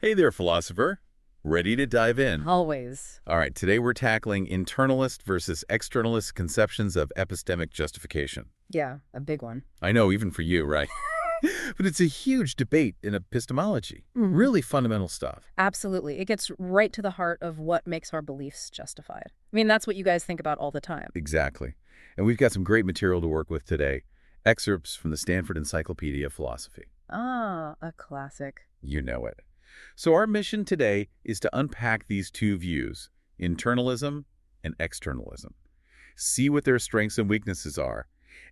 Hey there, philosopher. Ready to dive in? Always. All right, today we're tackling internalist versus externalist conceptions of epistemic justification. Yeah, a big one. I know, even for you, right? But it's a huge debate in epistemology. Really fundamental stuff. Absolutely. It gets right to the heart of what makes our beliefs justified. I mean, that's what you guys think about all the time. Exactly. And we've got some great material to work with today. Excerpts from the Stanford Encyclopedia of Philosophy. Ah, a classic. You know it. So our mission today is to unpack these two views, internalism and externalism, see what their strengths and weaknesses are,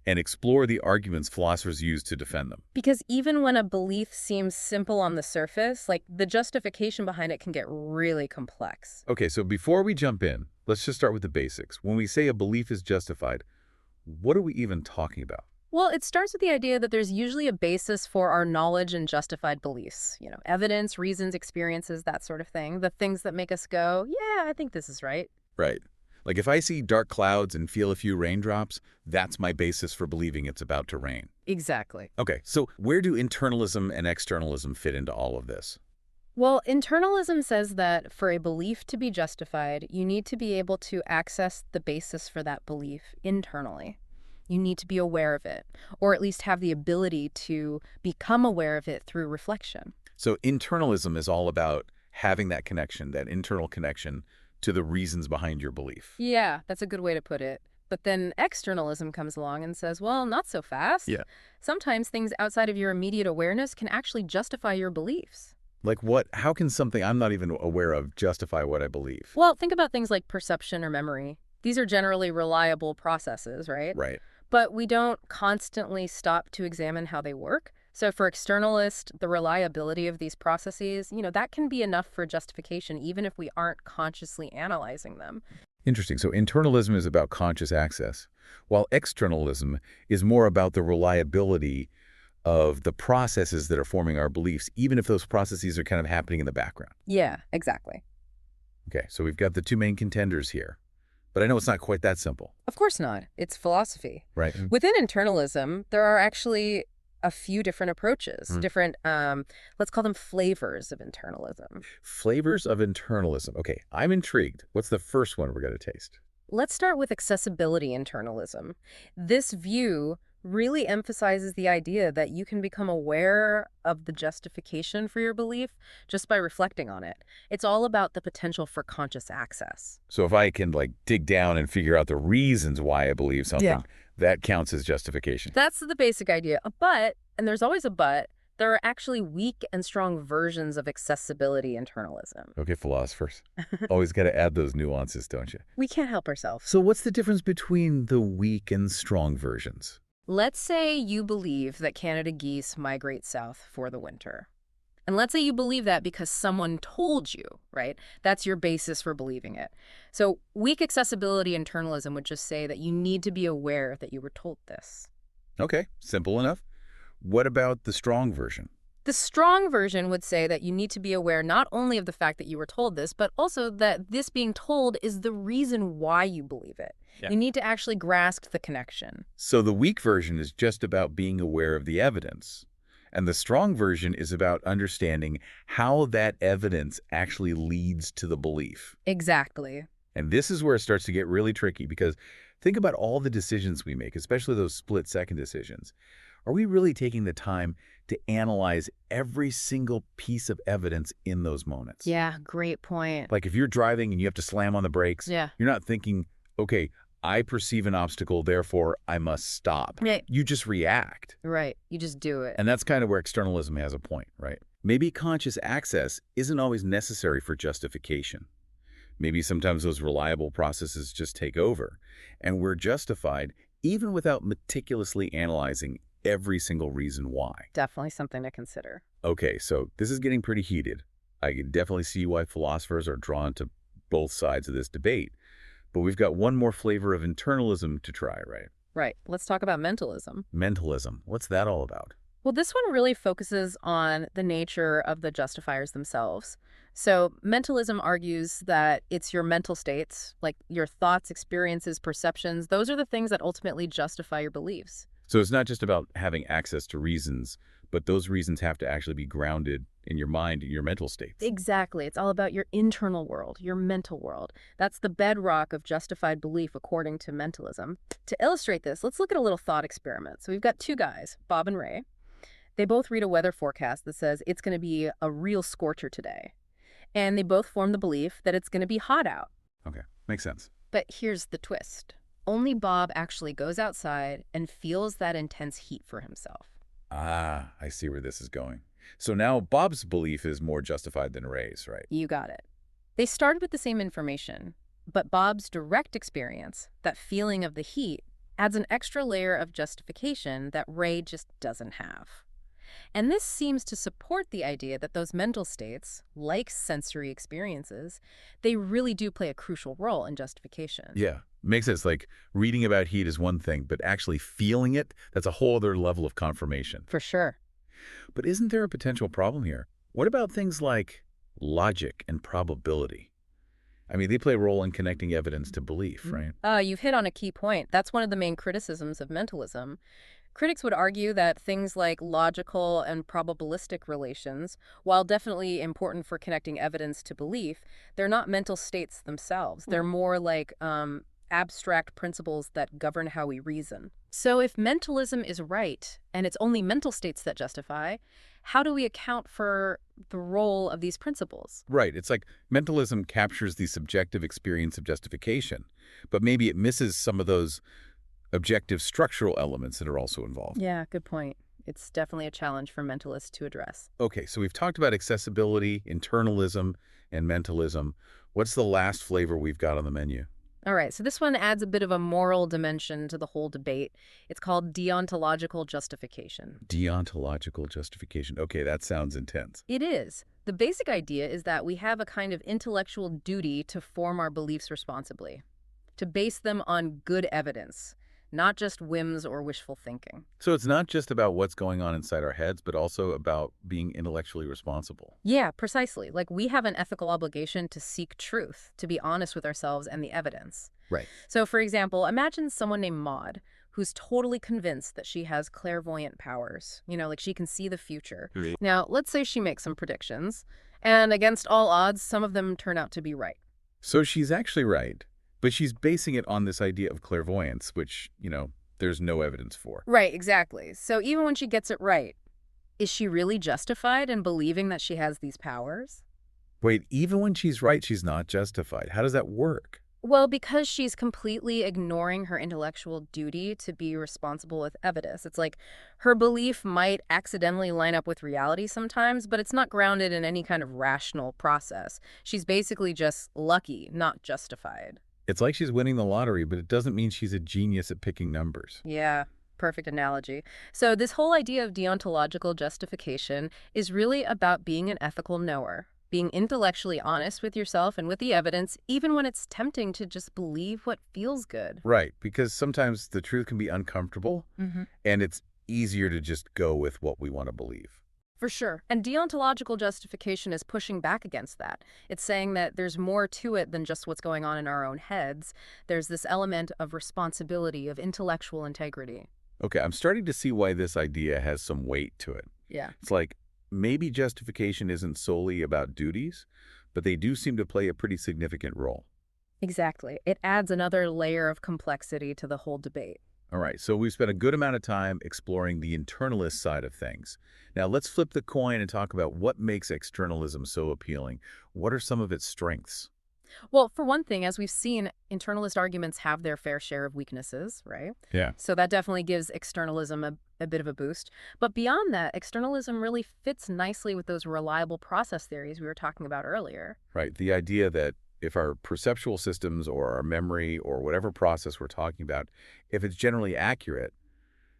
and explore the arguments philosophers use to defend them. Because even when a belief seems simple on the surface, like the justification behind it can get really complex. Okay, so before we jump in, let's just start with the basics. When we say a belief is justified, what are we even talking about? Well, it starts with the idea that there's usually a basis for our knowledge and justified beliefs. You know, evidence, reasons, experiences, that sort of thing. The things that make us go, yeah, I think this is right. Right. Like if I see dark clouds and feel a few raindrops, that's my basis for believing it's about to rain. Exactly. Okay, so where do internalism and externalism fit into all of this? Well, internalism says that for a belief to be justified, you need to be able to access the basis for that belief internally. You need to be aware of it, or at least have the ability to become aware of it through reflection. So internalism is all about having that connection, that internal connection to the reasons behind your belief. Yeah, that's a good way to put it. But then externalism comes along and says, well, not so fast. Yeah. Sometimes things outside of your immediate awareness can actually justify your beliefs. Like what? How can something I'm not even aware of justify what I believe? Well, think about things like perception or memory. These are generally reliable processes, right? Right. But we don't constantly stop to examine how they work. So for externalists, the reliability of these processes, that can be enough for justification, even if we aren't consciously analyzing them. Interesting. So internalism is about conscious access, while externalism is more about the reliability of the processes that are forming our beliefs, even if those processes are kind of happening in the background. Yeah, exactly. Okay, so we've got the two main contenders here. But I know it's not quite that simple. Of course not. It's philosophy. Right. Within internalism, there are actually a few different approaches, different, let's call them flavors of internalism. Flavors of internalism. Okay, I'm intrigued. What's the first one we're going to taste? Let's start with accessibility internalism. This view really emphasizes the idea that you can become aware of the justification for your belief just by reflecting on it. It's all about the potential for conscious access. So if I can dig down and figure out the reasons why I believe something, that counts as justification. That's the basic idea. But, and there's always a but, there are actually weak and strong versions of accessibility internalism. Okay, philosophers. Always got to add those nuances, don't you? We can't help ourselves. So what's the difference between the weak and strong versions? Let's say you believe that Canada geese migrate south for the winter. And let's say you believe that because someone told you, right? That's your basis for believing it. So weak accessibility internalism would just say that you need to be aware that you were told this. Okay, simple enough. What about the strong version? The strong version would say that you need to be aware not only of the fact that you were told this, but also that this being told is the reason why you believe it. Yeah. You need to actually grasp the connection. So the weak version is just about being aware of the evidence. And the strong version is about understanding how that evidence actually leads to the belief. Exactly. And this is where it starts to get really tricky because think about all the decisions we make, especially those split-second decisions. Are we really taking the time to analyze every single piece of evidence in those moments? Yeah, great point. Like if you're driving and you have to slam on the brakes, you're not thinking, okay, I perceive an obstacle, therefore I must stop. Right. You just react. Right. You just do it. And that's kind of where externalism has a point, right? Maybe conscious access isn't always necessary for justification. Maybe sometimes those reliable processes just take over, and we're justified even without meticulously analyzing every single reason why. Definitely something to consider. Okay, so this is getting pretty heated. I can definitely see why philosophers are drawn to both sides of this debate. But we've got one more flavor of internalism to try, right? Right. Let's talk about mentalism. Mentalism. What's that all about? Well, this one really focuses on the nature of the justifiers themselves. So mentalism argues that it's your mental states, like your thoughts, experiences, perceptions. Those are the things that ultimately justify your beliefs. So it's not just about having access to reasons, but those reasons have to actually be grounded in your mind and your mental states. Exactly. It's all about your internal world, your mental world. That's the bedrock of justified belief according to mentalism. To illustrate this, let's look at a little thought experiment. So we've got two guys, Bob and Ray. They both read a weather forecast that says it's going to be a real scorcher today. And they both form the belief that it's going to be hot out. Okay, makes sense. But here's the twist. Only Bob actually goes outside and feels that intense heat for himself. Ah, I see where this is going. So now Bob's belief is more justified than Ray's, right? You got it. They started with the same information, but Bob's direct experience, that feeling of the heat, adds an extra layer of justification that Ray just doesn't have. And this seems to support the idea that those mental states, like sensory experiences, they really do play a crucial role in justification. Yeah, makes sense. Like reading about heat is one thing, but actually feeling it, that's a whole other level of confirmation. For sure. But isn't there a potential problem here? What about things like logic and probability? I mean, they play a role in connecting evidence to belief, right? You've hit on a key point. That's one of the main criticisms of mentalism. Critics would argue that things like logical and probabilistic relations, while definitely important for connecting evidence to belief, they're not mental states themselves. They're more like abstract principles that govern how we reason. So if mentalism is right, and it's only mental states that justify, how do we account for the role of these principles? Right. It's like mentalism captures the subjective experience of justification, but maybe it misses some of those objective structural elements that are also involved. Yeah, good point. It's definitely a challenge for mentalists to address. Okay, so we've talked about accessibility, internalism, and mentalism. What's the last flavor we've got on the menu? All right, so this one adds a bit of a moral dimension to the whole debate. It's called deontological justification. Deontological justification. Okay, that sounds intense. It is. The basic idea is that we have a kind of intellectual duty to form our beliefs responsibly, to base them on good evidence, not just whims or wishful thinking. So it's not just about what's going on inside our heads, but also about being intellectually responsible. Yeah, precisely. Like we have an ethical obligation to seek truth, to be honest with ourselves and the evidence. Right. So, for example, imagine someone named Maud who's totally convinced that she has clairvoyant powers. You know, like she can see the future. Right. Now, let's say she makes some predictions, and against all odds, some of them turn out to be right. So she's actually right, but she's basing it on this idea of clairvoyance, which, there's no evidence for. Right, exactly. So even when she gets it right, is she really justified in believing that she has these powers? Wait, even when she's right, she's not justified. How does that work? Well, because she's completely ignoring her intellectual duty to be responsible with evidence. It's like her belief might accidentally line up with reality sometimes, but it's not grounded in any kind of rational process. She's basically just lucky, not justified. It's like she's winning the lottery, but it doesn't mean she's a genius at picking numbers. Yeah, perfect analogy. So this whole idea of deontological justification is really about being an ethical knower, being intellectually honest with yourself and with the evidence, even when it's tempting to just believe what feels good. Right, because sometimes the truth can be uncomfortable, and it's easier to just go with what we want to believe. For sure. And deontological justification is pushing back against that. It's saying that there's more to it than just what's going on in our own heads. There's this element of responsibility, of intellectual integrity. Okay, I'm starting to see why this idea has some weight to it. Yeah. It's like maybe justification isn't solely about duties, but they do seem to play a pretty significant role. Exactly. It adds another layer of complexity to the whole debate. All right, so we've spent a good amount of time exploring the internalist side of things. Now let's flip the coin and talk about what makes externalism so appealing. What are some of its strengths? Well, for one thing, as we've seen, internalist arguments have their fair share of weaknesses, right? Yeah. So that definitely gives externalism a bit of a boost. But beyond that, externalism really fits nicely with those reliable process theories we were talking about earlier. Right, the idea that if our perceptual systems or our memory or whatever process we're talking about, if it's generally accurate,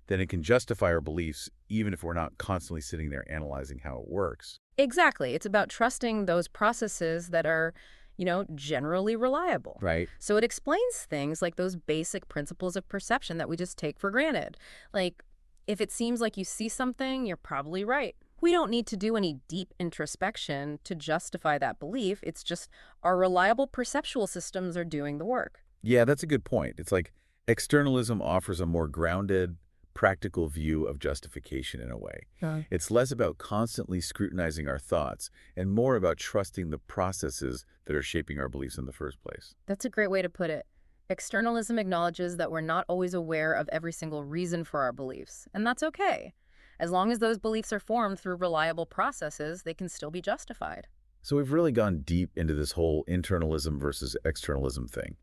then it can justify our beliefs even if we're not constantly sitting there analyzing how it works. Exactly. It's about trusting those processes that are, generally reliable. Right. So it explains things like those basic principles of perception that we just take for granted. Like, if it seems like you see something, you're probably right. We don't need to do any deep introspection to justify that belief. It's just our reliable perceptual systems are doing the work. Yeah, that's a good point. It's like externalism offers a more grounded, practical view of justification in a way. It's less about constantly scrutinizing our thoughts and more about trusting the processes that are shaping our beliefs in the first place. That's a great way to put it. Externalism acknowledges that we're not always aware of every single reason for our beliefs, and that's okay. As long as those beliefs are formed through reliable processes, they can still be justified. So we've really gone deep into this whole internalism versus externalism thing.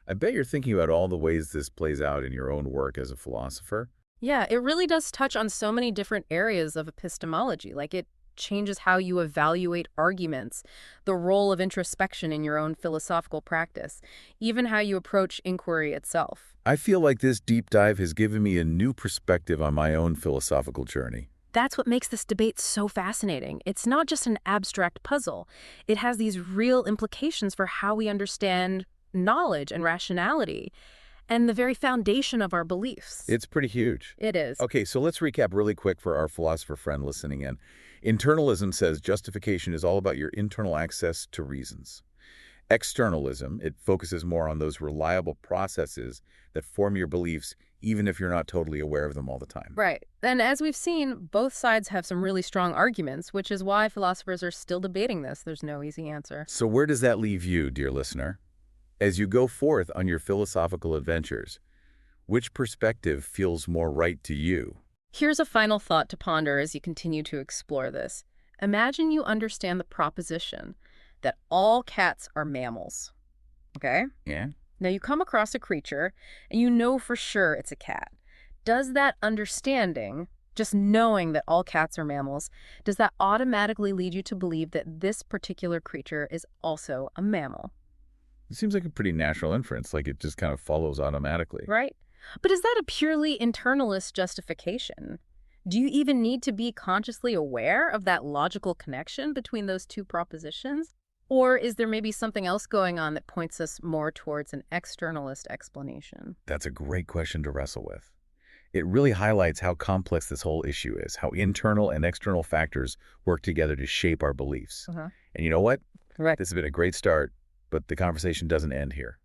I bet you're thinking about all the ways this plays out in your own work as a philosopher. Yeah, it really does touch on so many different areas of epistemology. Like it changes how you evaluate arguments, the role of introspection in your own philosophical practice, even how you approach inquiry itself. I feel like this deep dive has given me a new perspective on my own philosophical journey. That's what makes this debate so fascinating. It's not just an abstract puzzle. It has these real implications for how we understand knowledge and rationality and the very foundation of our beliefs. It's pretty huge. It is. Okay, so let's recap really quick for our philosopher friend listening in. Internalism says justification is all about your internal access to reasons. Externalism, it focuses more on those reliable processes that form your beliefs, even if you're not totally aware of them all the time. Right. And as we've seen, both sides have some really strong arguments, which is why philosophers are still debating this. There's no easy answer. So where does that leave you, dear listener? As you go forth on your philosophical adventures, which perspective feels more right to you? Here's a final thought to ponder as you continue to explore this. Imagine you understand the proposition that all cats are mammals. Okay? Yeah? Now you come across a creature and you know for sure it's a cat. Does that understanding, just knowing that all cats are mammals, does that automatically lead you to believe that this particular creature is also a mammal? It seems like a pretty natural inference, like it just kind of follows automatically. Right? But is that a purely internalist justification? Do you even need to be consciously aware of that logical connection between those two propositions? Or is there maybe something else going on that points us more towards an externalist explanation? That's a great question to wrestle with. It really highlights how complex this whole issue is, how internal and external factors work together to shape our beliefs. And you know what? Right. This has been a great start, but the conversation doesn't end here.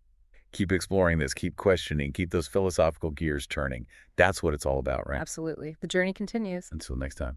Keep exploring this, keep questioning, keep those philosophical gears turning. That's what it's all about, right? Absolutely. The journey continues. Until next time.